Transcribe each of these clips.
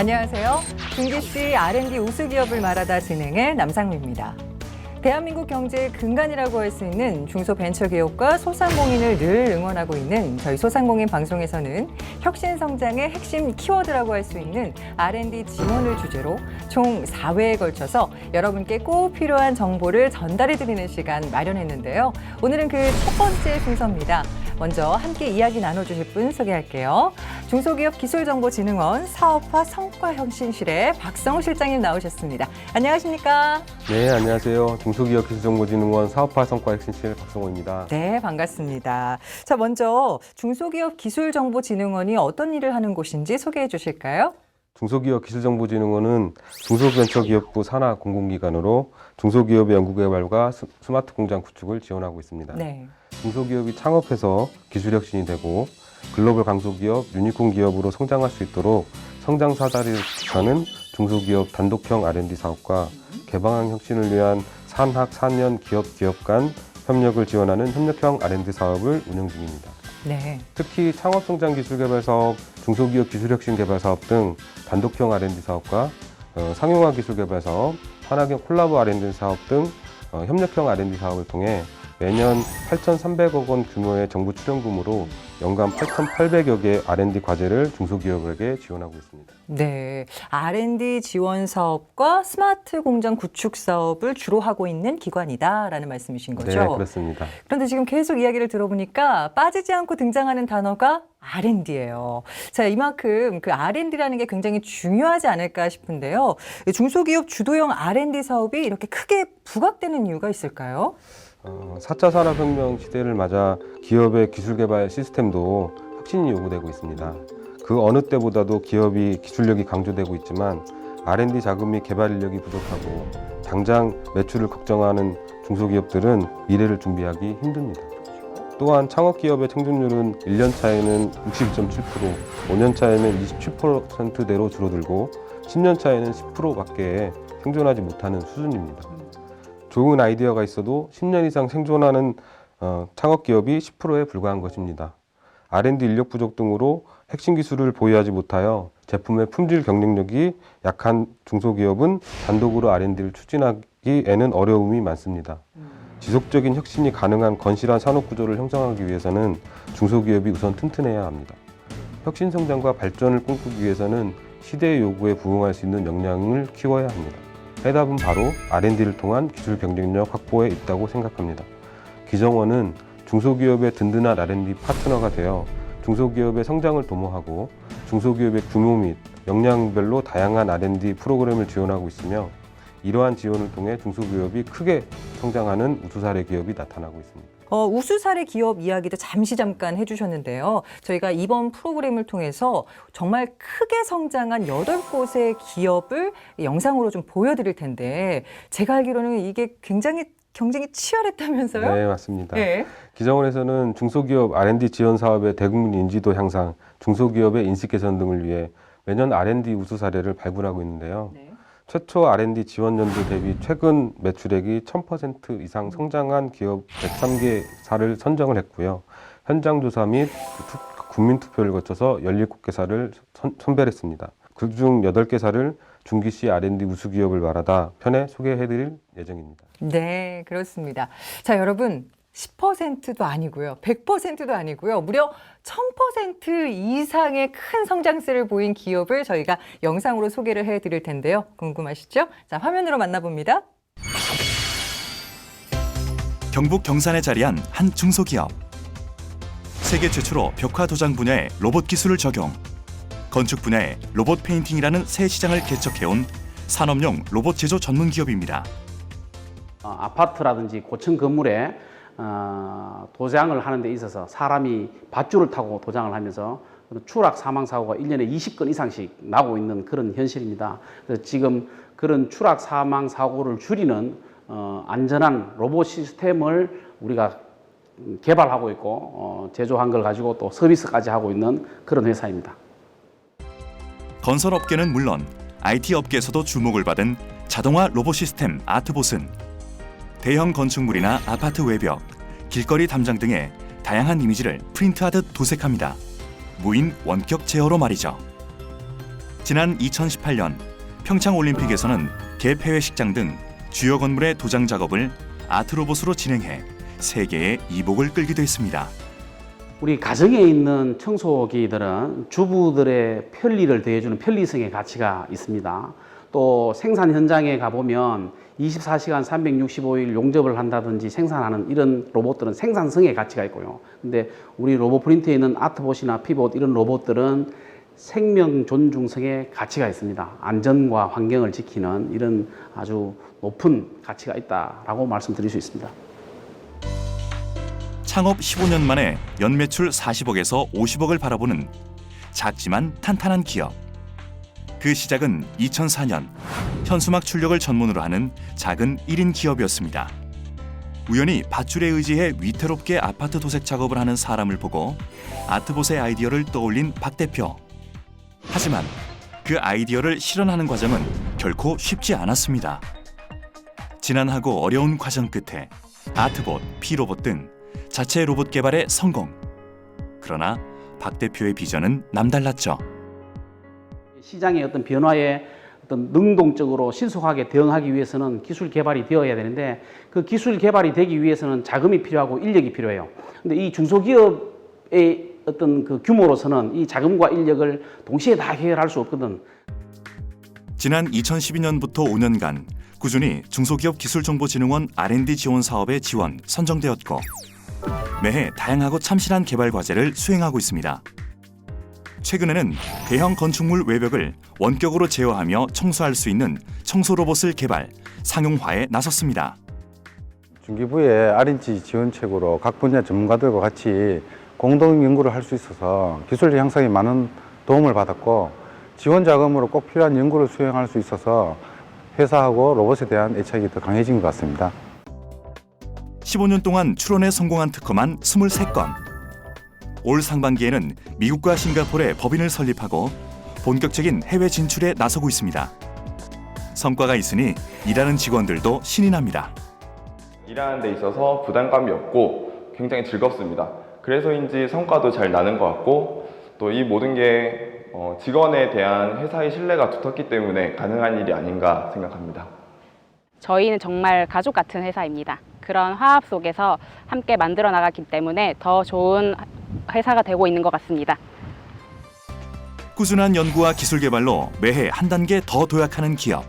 안녕하세요. 중기씨 R&D 우수기업을 말하다 진행의 남상미입니다. 대한민국 경제의 근간이라고 할 수 있는 중소벤처기업과 소상공인을 늘 응원하고 있는 저희 소상공인 방송에서는 혁신 성장의 핵심 키워드라고 할 수 있는 R&D 지원을 주제로 총 4회에 걸쳐서 여러분께 꼭 필요한 정보를 전달해드리는 시간 마련했는데요. 오늘은 그 첫 번째 순서입니다. 먼저 함께 이야기 나눠주실 분 소개할게요. 중소기업기술정보진흥원 사업화 성과혁신실의 박성우 실장님 나오셨습니다. 안녕하십니까? 네, 안녕하세요. 중소기업기술정보진흥원 사업화 성과혁신실 박성호입니다. 네, 반갑습니다. 자, 먼저 중소기업기술정보진흥원이 어떤 일을 하는 곳인지 소개해 주실까요? 중소기업기술정보진흥원은 중소벤처기업부 산하 공공기관으로 중소기업의 연구개발과 스마트 공장 구축을 지원하고 있습니다. 네. 중소기업이 창업해서 기술혁신이 되고 글로벌 강소기업, 유니콘 기업으로 성장할 수 있도록 성장 사다리를 구축하는 중소기업 단독형 R&D 사업과 개방형 혁신을 위한 산학, 산연, 기업 간 협력을 지원하는 협력형 R&D 사업을 운영 중입니다. 네. 특히 창업성장기술개발 사업, 중소기업 기술혁신 개발 사업 등 단독형 R&D 사업과 상용화 기술개발 사업, 산학형 콜라보 R&D 사업 등 협력형 R&D 사업을 통해 매년 8,300억 원 규모의 정부 출연금으로 연간 8,800여 개의 R&D 과제를 중소기업에게 지원하고 있습니다. 네, R&D 지원 사업과 스마트 공장 구축 사업을 주로 하고 있는 기관이다라는 말씀이신 거죠? 네, 그렇습니다. 그런데 지금 계속 이야기를 들어보니까 빠지지 않고 등장하는 단어가 R&D예요. 자, 이만큼 그 R&D라는 게 굉장히 중요하지 않을까 싶은데요. 중소기업 주도형 R&D 사업이 이렇게 크게 부각되는 이유가 있을까요? 4차 산업혁명 시대를 맞아 기업의 기술개발 시스템도 혁신이 요구되고 있습니다. 그 어느 때보다도 기업이 기술력이 강조되고 있지만 R&D 자금 및 개발 인력이 부족하고 당장 매출을 걱정하는 중소기업들은 미래를 준비하기 힘듭니다. 또한 창업기업의 생존율은 1년 차에는 62.7%, 5년 차에는 27%대로 줄어들고 10년 차에는 10%밖에 생존하지 못하는 수준입니다. 좋은 아이디어가 있어도 10년 이상 생존하는 창업기업이 10%에 불과한 것입니다. R&D 인력 부족 등으로 핵심 기술을 보유하지 못하여 제품의 품질 경쟁력이 약한 중소기업은 단독으로 R&D를 추진하기에는 어려움이 많습니다. 지속적인 혁신이 가능한 건실한 산업구조를 형성하기 위해서는 중소기업이 우선 튼튼해야 합니다. 혁신 성장과 발전을 꿈꾸기 위해서는 시대의 요구에 부응할 수 있는 역량을 키워야 합니다. 해답은 바로 R&D를 통한 기술 경쟁력 확보에 있다고 생각합니다. 기정원은 중소기업의 든든한 R&D 파트너가 되어 중소기업의 성장을 도모하고 중소기업의 규모 및 역량별로 다양한 R&D 프로그램을 지원하고 있으며 이러한 지원을 통해 중소기업이 크게 성장하는 우수사례 기업이 나타나고 있습니다. 우수사례 기업 이야기도 잠깐 해주셨는데요. 저희가 이번 프로그램을 통해서 정말 크게 성장한 8곳의 기업을 영상으로 좀 보여드릴 텐데 제가 알기로는 이게 굉장히 경쟁이 치열했다면서요? 네, 맞습니다. 네. 기정원에서는 중소기업 R&D 지원 사업의 대국민 인지도 향상, 중소기업의 인식 개선 등을 위해 매년 R&D 우수 사례를 발굴하고 있는데요. 네. 최초 R&D 지원 연도 대비 최근 매출액이 1000% 이상 성장한 기업 103개사를 선정을 했고요. 현장 조사 및 국민 투표를 거쳐서 17개사를 선별했습니다. 그중 8개사를 중기씨 R&D 우수기업을 말하다 편에 소개해드릴 예정입니다. 네, 그렇습니다. 자, 여러분 10%도 아니고요. 100%도 아니고요. 무려 1000% 이상의 큰 성장세를 보인 기업을 저희가 영상으로 소개를 해드릴 텐데요. 궁금하시죠? 자, 화면으로 만나봅니다. 경북 경산에 자리한 한 중소기업. 세계 최초로 벽화 도장 분야의 로봇 기술을 적용, 건축 분야의 로봇 페인팅이라는 새 시장을 개척해온 산업용 로봇 제조 전문 기업입니다. 아파트라든지 고층 건물에 도장을 하는 데 있어서 사람이 밧줄을 타고 도장을 하면서 추락 사망 사고가 1년에 20건 이상씩 나고 있는 그런 현실입니다. 그래서 지금 그런 추락 사망 사고를 줄이는 안전한 로봇 시스템을 우리가 개발하고 있고 제조한 걸 가지고 또 서비스까지 하고 있는 그런 회사입니다. 건설업계는 물론 IT 업계에서도 주목을 받은 자동화 로봇 시스템 아트봇은 대형 건축물이나 아파트 외벽, 길거리 담장 등의 다양한 이미지를 프린트하듯 도색합니다. 무인 원격 제어로 말이죠. 지난 2018년 평창올림픽에서는 개 폐회식장 등 주요 건물의 도장 작업을 아트로봇으로 진행해 세계의 이목을 끌기도 했습니다. 우리 가정에 있는 청소기들은 주부들의 편리를 더해주는 편리성의 가치가 있습니다. 또 생산 현장에 가보면 24시간 365일 용접을 한다든지 생산하는 이런 로봇들은 생산성의 가치가 있고요. 근데 우리 로봇 프린터에 있는 아트봇이나 피봇 이런 로봇들은 생명 존중성의 가치가 있습니다. 안전과 환경을 지키는 이런 아주 높은 가치가 있다라고 말씀드릴 수 있습니다. 창업 15년 만에 연매출 40억에서 50억을 바라보는 작지만 탄탄한 기업. 그 시작은 2004년 현수막 출력을 전문으로 하는 작은 1인 기업이었습니다. 우연히 밧줄에 의지해 위태롭게 아파트 도색 작업을 하는 사람을 보고 아트봇의 아이디어를 떠올린 박 대표. 하지만 그 아이디어를 실현하는 과정은 결코 쉽지 않았습니다. 지난하고 어려운 과정 끝에 아트봇, 피로봇 등 자체 로봇 개발에 성공. 그러나 박 대표의 비전은 남달랐죠. 시장의 어떤 변화에 어떤 능동적으로 신속하게 대응하기 위해서는 기술 개발이 되어야 되는데 그 기술 개발이 되기 위해서는 자금이 필요하고 인력이 필요해요. 근데 이 중소기업의 어떤 그 규모로서는 이 자금과 인력을 동시에 다 해결할 수 없거든. 지난 2012년부터 5년간 꾸준히 중소기업 기술정보진흥원 R&D 지원 사업에 지원, 선정되었고 매해 다양하고 참신한 개발 과제를 수행하고 있습니다. 최근에는 대형 건축물 외벽을 원격으로 제어하며 청소할 수 있는 청소 로봇을 개발, 상용화에 나섰습니다. 중기부의 R&D 지원책으로 각 분야 전문가들과 같이 공동 연구를 할 수 있어서 기술 향상에 많은 도움을 받았고 지원 자금으로 꼭 필요한 연구를 수행할 수 있어서 회사하고 로봇에 대한 애착이 더 강해진 것 같습니다. 15년 동안 출원에 성공한 특허만 23건. 올 상반기에는 미국과 싱가포르에 법인을 설립하고 본격적인 해외 진출에 나서고 있습니다. 성과가 있으니 일하는 직원들도 신이 납니다. 일하는 데 있어서 부담감이 없고 굉장히 즐겁습니다. 그래서인지 성과도 잘 나는 것 같고 또 이 모든 게 직원에 대한 회사의 신뢰가 두텁기 때문에 가능한 일이 아닌가 생각합니다. 저희는 정말 가족 같은 회사입니다. 그런 화합 속에서 함께 만들어 나갔기 때문에 더 좋은 회사가 되고 있는 것 같습니다. 꾸준한 연구와 기술 개발로 매해 한 단계 더 도약하는 기업.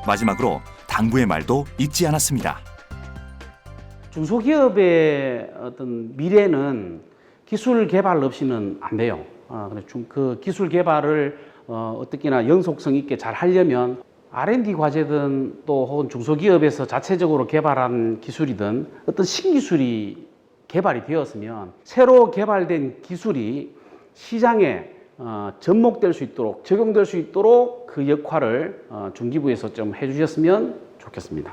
마지막으로 당부의 말도 잊지 않았습니다. 중소기업의 어떤 미래는 기술 개발 없이는 안 돼요. 그 기술 개발을 어떻게나 연속성 있게 잘 하려면 R&D 과제든 또 혹은 중소기업에서 자체적으로 개발한 기술이든 어떤 신기술이 개발이 되었으면 새로 개발된 기술이 시장에 접목될 수 있도록 적용될 수 있도록 그 역할을 중기부에서 좀 해주셨으면 좋겠습니다.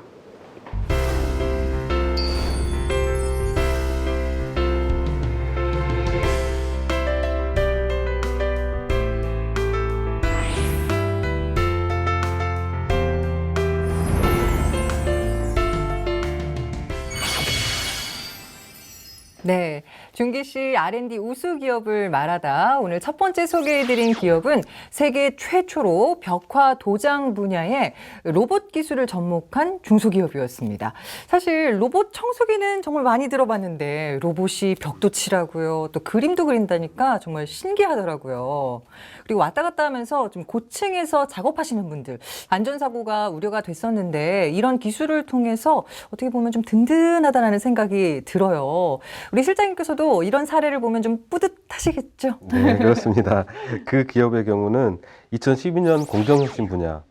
네, 중기씨 R&D 우수 기업을 말하다 오늘 첫 번째 소개해드린 기업은 세계 최초로 벽화 도장 분야의 로봇 기술을 접목한 중소기업이었습니다. 사실 로봇 청소기는 정말 많이 들어봤는데 로봇이 벽도 칠하고요, 또 그림도 그린다니까 정말 신기하더라고요. 그리고 왔다 갔다 하면서 좀 고층에서 작업하시는 분들 안전사고가 우려가 됐었는데 이런 기술을 통해서 어떻게 보면 좀 든든하다는 생각이 들어요. 우리 실장님께서도 이런 사례를 보면 좀 뿌듯하시겠죠? 네, 그렇습니다. 그 기업의 경우는 2012년 공정혁신 분야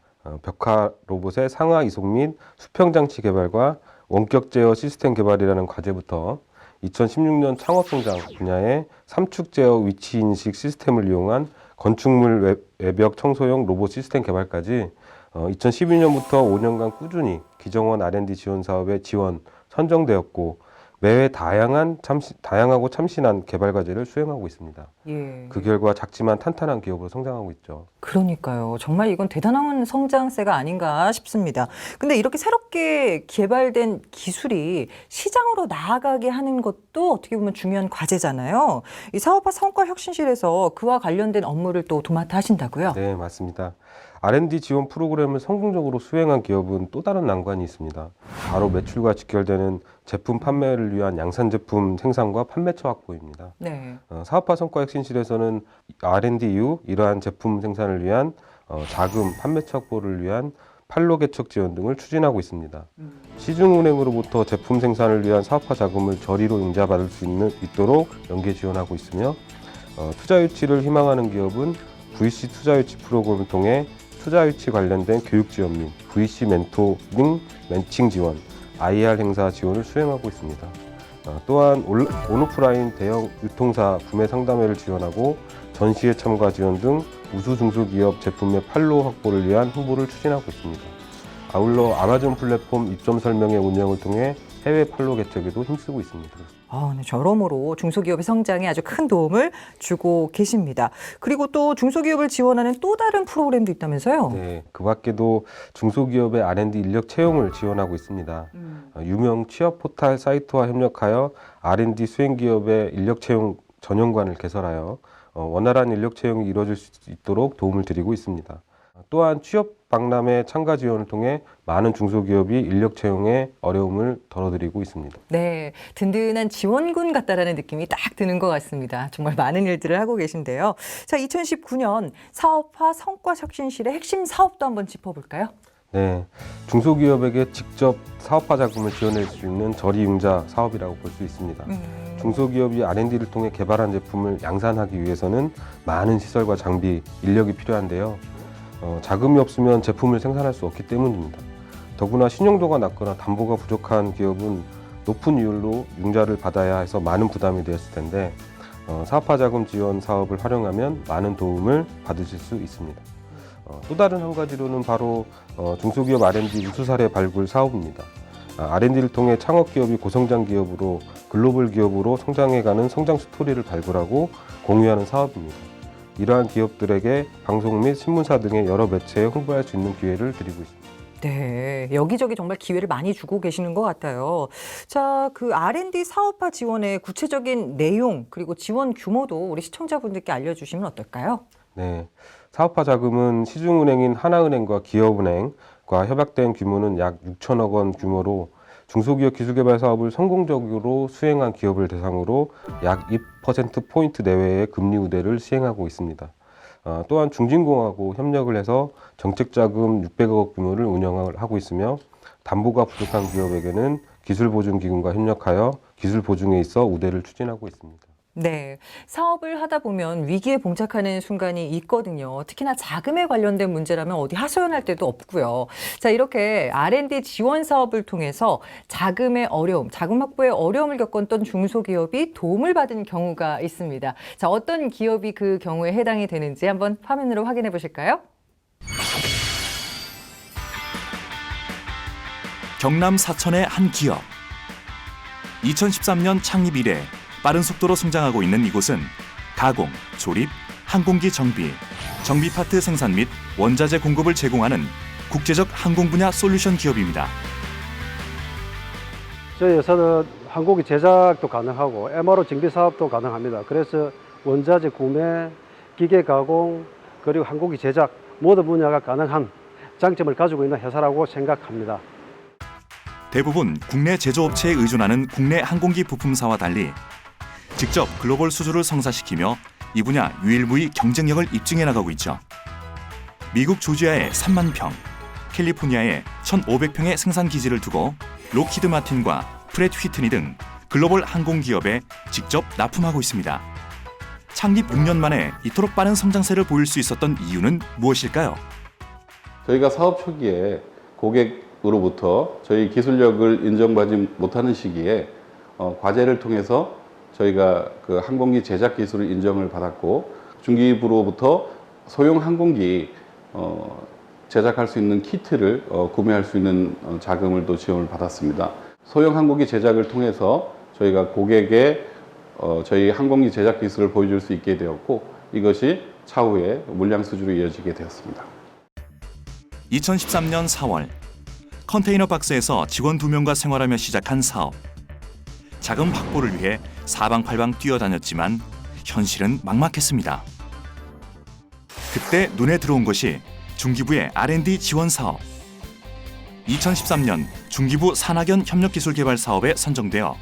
벽화 로봇의 상하 이속 및 수평장치 개발과 원격 제어 시스템 개발이라는 과제부터 2016년 창업성장 분야의 삼축 제어 위치 인식 시스템을 이용한 건축물 외벽 청소용 로봇 시스템 개발까지 2012년부터 5년간 꾸준히 기정원 R&D 지원 사업에 지원 선정되었고 매회 다양하고 참신한 개발 과제를 수행하고 있습니다. 예. 그 결과 작지만 탄탄한 기업으로 성장하고 있죠. 그러니까요. 정말 이건 대단한 성장세가 아닌가 싶습니다. 근데 이렇게 새롭게 개발된 기술이 시장으로 나아가게 하는 것도 어떻게 보면 중요한 과제잖아요. 이 사업화 성과혁신실에서 그와 관련된 업무를 또 도맡아 하신다고요? 네, 맞습니다. R&D 지원 프로그램을 성공적으로 수행한 기업은 또 다른 난관이 있습니다. 바로 매출과 직결되는 제품 판매를 위한 양산 제품 생산과 판매처 확보입니다. 네. 사업화 성과혁신실에서는 R&D 이후 이러한 제품 생산을 위한 자금, 판매처 확보를 위한 판로 개척 지원 등을 추진하고 있습니다. 시중은행으로부터 제품 생산을 위한 사업화 자금을 저리로 융자받을 수 있도록 연계 지원하고 있으며 투자 유치를 희망하는 기업은 VC 투자 유치 프로그램을 통해 투자 유치 관련된 교육 지원 및 VC 멘토 등 멘칭 지원, IR 행사 지원을 수행하고 있습니다. 또한 온오프라인 대형 유통사 구매 상담회를 지원하고 전시회 참가 지원 등 우수 중소기업 제품의 판로 확보를 위한 홍보를 추진하고 있습니다. 아울러 아마존 플랫폼 입점 설명회 운영을 통해 해외 판로 개척에도 힘쓰고 있습니다. 네, 저러므로 중소기업의 성장에 아주 큰 도움을 주고 계십니다. 그리고 또 중소기업을 지원하는 또 다른 프로그램도 있다면서요? 네, 그 밖에도 중소기업의 R&D 인력 채용을 지원하고 있습니다. 유명 취업 포털 사이트와 협력하여 R&D 수행기업의 인력 채용 전용관을 개설하여 원활한 인력 채용이 이루어질 수 있도록 도움을 드리고 있습니다. 또한 취업 박람회 참가 지원을 통해 많은 중소기업이 인력 채용에 어려움을 덜어드리고 있습니다. 네, 든든한 지원군 같다라는 느낌이 딱 드는 것 같습니다. 정말 많은 일들을 하고 계신데요. 자, 2019년 사업화 성과혁신실의 핵심 사업도 한번 짚어볼까요? 네, 중소기업에게 직접 사업화 자금을 지원할 수 있는 저리융자 사업이라고 볼 수 있습니다. 중소기업이 R&D를 통해 개발한 제품을 양산하기 위해서는 많은 시설과 장비, 인력이 필요한데요. 자금이 없으면 제품을 생산할 수 없기 때문입니다. 더구나 신용도가 낮거나 담보가 부족한 기업은 높은 이율로 융자를 받아야 해서 많은 부담이 되었을 텐데 사업화 자금 지원 사업을 활용하면 많은 도움을 받으실 수 있습니다. 또 다른 한 가지로는 바로 중소기업 R&D 우수 사례 발굴 사업입니다. R&D를 통해 창업 기업이 고성장 기업으로 글로벌 기업으로 성장해가는 성장 스토리를 발굴하고 공유하는 사업입니다. 이러한 기업들에게 방송 및 신문사 등의 여러 매체에 홍보할 수 있는 기회를 드리고 있습니다. 네, 여기저기 정말 기회를 많이 주고 계시는 것 같아요. 자, 그 R&D 사업화 지원의 구체적인 내용 그리고 지원 규모도 우리 시청자분들께 알려주시면 어떨까요? 네, 사업화 자금은 시중은행인 하나은행과 기업은행과 협약된 규모는 약 6천억 원 규모로 중소기업 기술개발 사업을 성공적으로 수행한 기업을 대상으로 약 2%포인트 내외의 금리 우대를 시행하고 있습니다. 또한 중진공하고 협력을 해서 정책자금 600억 규모를 운영하고 있으며 담보가 부족한 기업에게는 기술보증기금과 협력하여 기술보증에 있어 우대를 추진하고 있습니다. 네, 사업을 하다 보면 위기에 봉착하는 순간이 있거든요. 특히나 자금에 관련된 문제라면 어디 하소연할 데도 없고요. 자, 이렇게 R&D 지원 사업을 통해서 자금의 어려움, 자금 확보에 어려움을 겪었던 중소기업이 도움을 받은 경우가 있습니다. 자, 어떤 기업이 그 경우에 해당이 되는지 한번 화면으로 확인해 보실까요? 경남 사천의 한 기업. 2013년 창립 이래 빠른 속도로 성장하고 있는 이곳은 가공, 조립, 항공기 정비, 정비 파트 생산 및 원자재 공급을 제공하는 국제적 항공 분야 솔루션 기업입니다. 저희 회사는 항공기 제작도 가능하고 MRO 정비 사업도 가능합니다. 그래서 원자재 구매, 기계 가공, 그리고 항공기 제작 모든 분야가 가능한 장점을 가지고 있는 회사라고 생각합니다. 대부분 국내 제조업체에 의존하는 국내 항공기 부품사와 달리 직접 글로벌 수주를 성사시키며 이 분야 유일무이 경쟁력을 입증해 나가고 있죠. 미국 조지아에 3만 평, 캘리포니아에 1,500평의 생산 기지를 두고 록히드 마틴과 프렛 휘트니 등 글로벌 항공기업에 직접 납품하고 있습니다. 창립 6년 만에 이토록 빠른 성장세를 보일 수 있었던 이유는 무엇일까요? 저희가 사업 초기에 고객으로부터 저희 기술력을 인정받지 못하는 시기에 과제를 통해서 저희가 그 항공기 제작 기술을 인정을 받았고 중기부로부터 소형 항공기 제작할 수 있는 키트를 구매할 수 있는 자금을 또 지원을 받았습니다. 소형 항공기 제작을 통해서 저희가 고객에 저희 항공기 제작 기술을 보여줄 수 있게 되었고 이것이 차후에 물량 수주로 이어지게 되었습니다. 2013년 4월 컨테이너 박스에서 직원 2명과 생활하며 시작한 사업. 자금 확보를 위해 사방팔방 뛰어다녔지만 현실은 막막했습니다. 그때 눈에 들어온 것이 중기부의 R&D 지원 사업. 2013년 중기부 산학연 협력기술개발 사업에 선정되어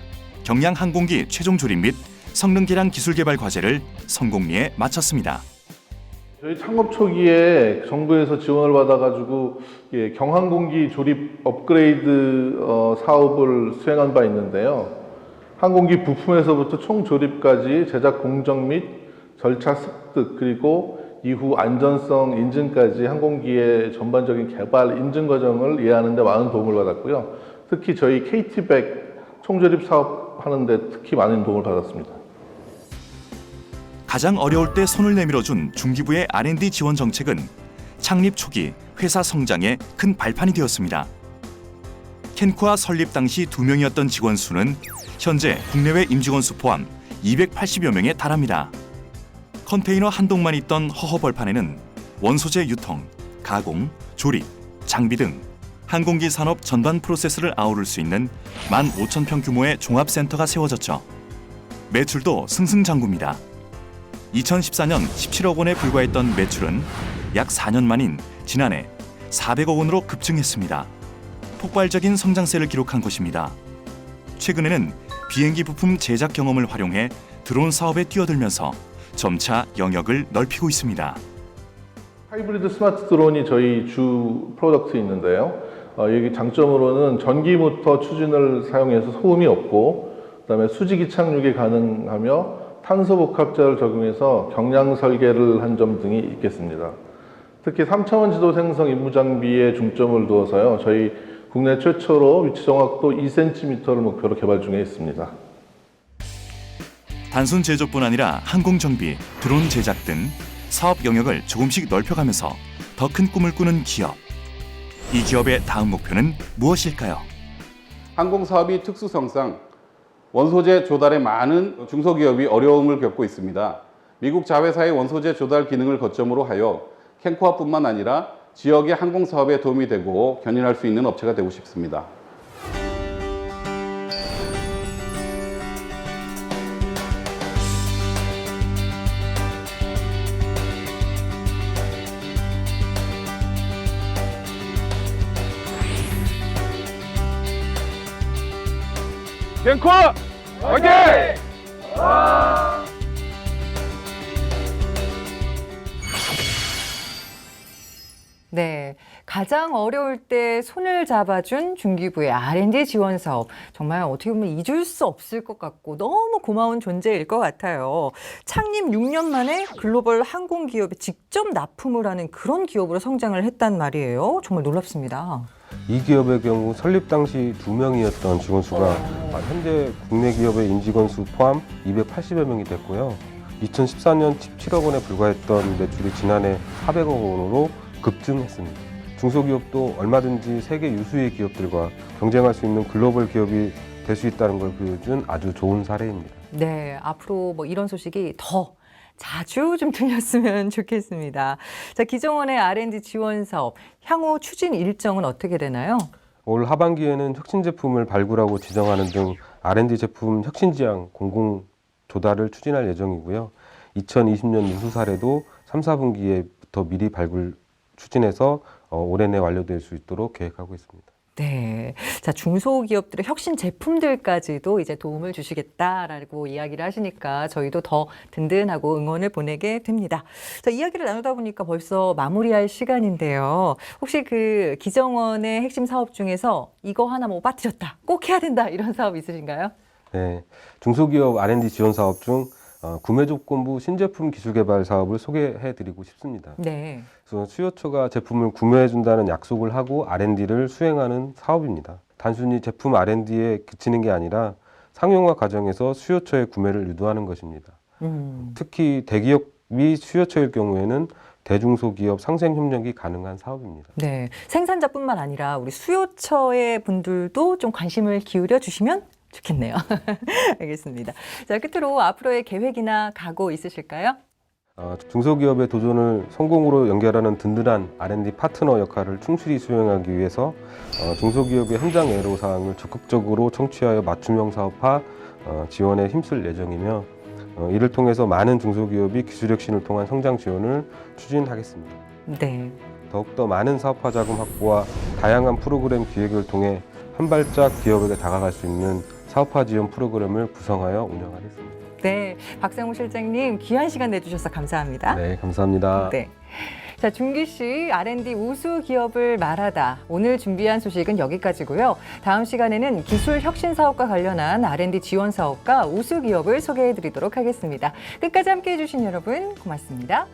경량 항공기 최종 조립 및 성능 개량 기술 개발 과제를 성공리에 마쳤습니다. 저희 창업 초기에 정부에서 지원을 받아가지고 경항공기 조립 업그레이드 사업을 수행한 바 있는데요. 항공기 부품에서부터 총 조립까지 제작 공정 및 절차 습득 그리고 이후 안전성 인증까지 항공기의 전반적인 개발 인증 과정을 이해하는 데 많은 도움을 받았고요. 특히 저희 KT100 총조립 사업 하는 데 특히 많은 도움을 받았습니다. 가장 어려울 때 손을 내밀어준 중기부의 R&D 지원 정책은 창립 초기 회사 성장에 큰 발판이 되었습니다. 캔쿠아 설립 당시 2명이었던 직원 수는 현재 국내외 임직원 수 포함 280여 명에 달합니다. 컨테이너 한 동만 있던 허허벌판에는 원소재 유통, 가공, 조립, 장비 등 항공기 산업 전반 프로세스를 아우를 수 있는 15,000평 규모의 종합센터가 세워졌죠. 매출도 승승장구입니다. 2014년 17억 원에 불과했던 매출은 약 4년 만인 지난해 400억 원으로 급증했습니다. 폭발적인 성장세를 기록한 것입니다. 최근에는 비행기 부품 제작 경험을 활용해 드론 사업에 뛰어들면서 점차 영역을 넓히고 있습니다. 하이브리드 스마트 드론이 저희 주 프로덕트에 있는데요. 여기 장점으로는 전기 모터 추진을 사용해서 소음이 없고 그다음에 수직이 착륙이 가능하며 탄소 복합자를 적용해서 경량 설계를 한 점 등이 있겠습니다. 특히 3차원 지도 생성 임무 장비에 중점을 두어서요. 저희 국내 최초로 위치 정확도 2cm를 목표로 개발 중에 있습니다. 단순 제조뿐 아니라 항공 정비, 드론 제작 등 사업 영역을 조금씩 넓혀가면서 더 큰 꿈을 꾸는 기업. 이 기업의 다음 목표는 무엇일까요? 항공사업이 특수성상 원소재 조달에 많은 중소기업이 어려움을 겪고 있습니다. 미국 자회사의 원소재 조달 기능을 거점으로 하여 캔코아뿐만 아니라 지역의 항공사업에 도움이 되고 견인할 수 있는 업체가 되고 싶습니다. 캔코 화이팅! 네, 가장 어려울 때 손을 잡아준 중기부의 R&D 지원 사업. 정말 어떻게 보면 잊을 수 없을 것 같고 너무 고마운 존재일 것 같아요. 창립 6년 만에 글로벌 항공기업에 직접 납품을 하는 그런 기업으로 성장을 했단 말이에요. 정말 놀랍습니다. 이 기업의 경우 설립 당시 2명이었던 직원 수가 현재 국내 기업의 임직원 수 포함 280여 명이 됐고요. 2014년 17억 원에 불과했던 매출이 지난해 400억 원으로 급증했습니다. 중소기업도 얼마든지 세계 유수의 기업들과 경쟁할 수 있는 글로벌 기업이 될 수 있다는 걸 보여준 아주 좋은 사례입니다. 네, 앞으로 뭐 이런 소식이 더 자주 좀 들렸으면 좋겠습니다. 자, 기정원의 R&D 지원 사업, 향후 추진 일정은 어떻게 되나요? 올 하반기에는 혁신 제품을 발굴하고 지정하는 등 R&D 제품 혁신 지향 공공 조달을 추진할 예정이고요. 2020년 누수 사례도 3, 4분기에부터 미리 발굴 추진해서 올해 내 완료될 수 있도록 계획하고 있습니다. 네. 자, 중소기업들의 혁신 제품들까지도 이제 도움을 주시겠다라고 이야기를 하시니까 저희도 더 든든하고 응원을 보내게 됩니다. 자, 이야기를 나누다 보니까 벌써 마무리할 시간인데요. 혹시 그 기정원의 핵심 사업 중에서 이거 하나 뭐 빠뜨렸다, 꼭 해야 된다 이런 사업 있으신가요? 네. 중소기업 R&D 지원 사업 중 구매조건부 신제품 기술개발 사업을 소개해드리고 싶습니다. 네. 그래서 수요처가 제품을 구매해준다는 약속을 하고 R&D를 수행하는 사업입니다. 단순히 제품 R&D에 그치는 게 아니라 상용화 과정에서 수요처의 구매를 유도하는 것입니다. 특히 대기업이 수요처일 경우에는 대중소기업 상생협력이 가능한 사업입니다. 네. 생산자뿐만 아니라 우리 수요처의 분들도 좀 관심을 기울여 주시면 좋겠네요. 알겠습니다. 자, 끝으로 앞으로의 계획이나 각오 있으실까요? 중소기업의 도전을 성공으로 연결하는 든든한 R&D 파트너 역할을 충실히 수행하기 위해서 중소기업의 현장 애로사항을 적극적으로 청취하여 맞춤형 사업화 지원에 힘쓸 예정이며 이를 통해서 많은 중소기업이 기술혁신을 통한 성장 지원을 추진하겠습니다. 네. 더욱더 많은 사업화 자금 확보와 다양한 프로그램 기획을 통해 한 발짝 기업에게 다가갈 수 있는 사업화 지원 프로그램을 구성하여 운영하겠습니다. 네, 박상우 실장님 귀한 시간 내주셔서 감사합니다. 네, 감사합니다. 네. 자, 준기 씨 R&D 우수 기업을 말하다. 오늘 준비한 소식은 여기까지고요. 다음 시간에는 기술 혁신 사업과 관련한 R&D 지원 사업과 우수 기업을 소개해 드리도록 하겠습니다. 끝까지 함께 해주신 여러분 고맙습니다.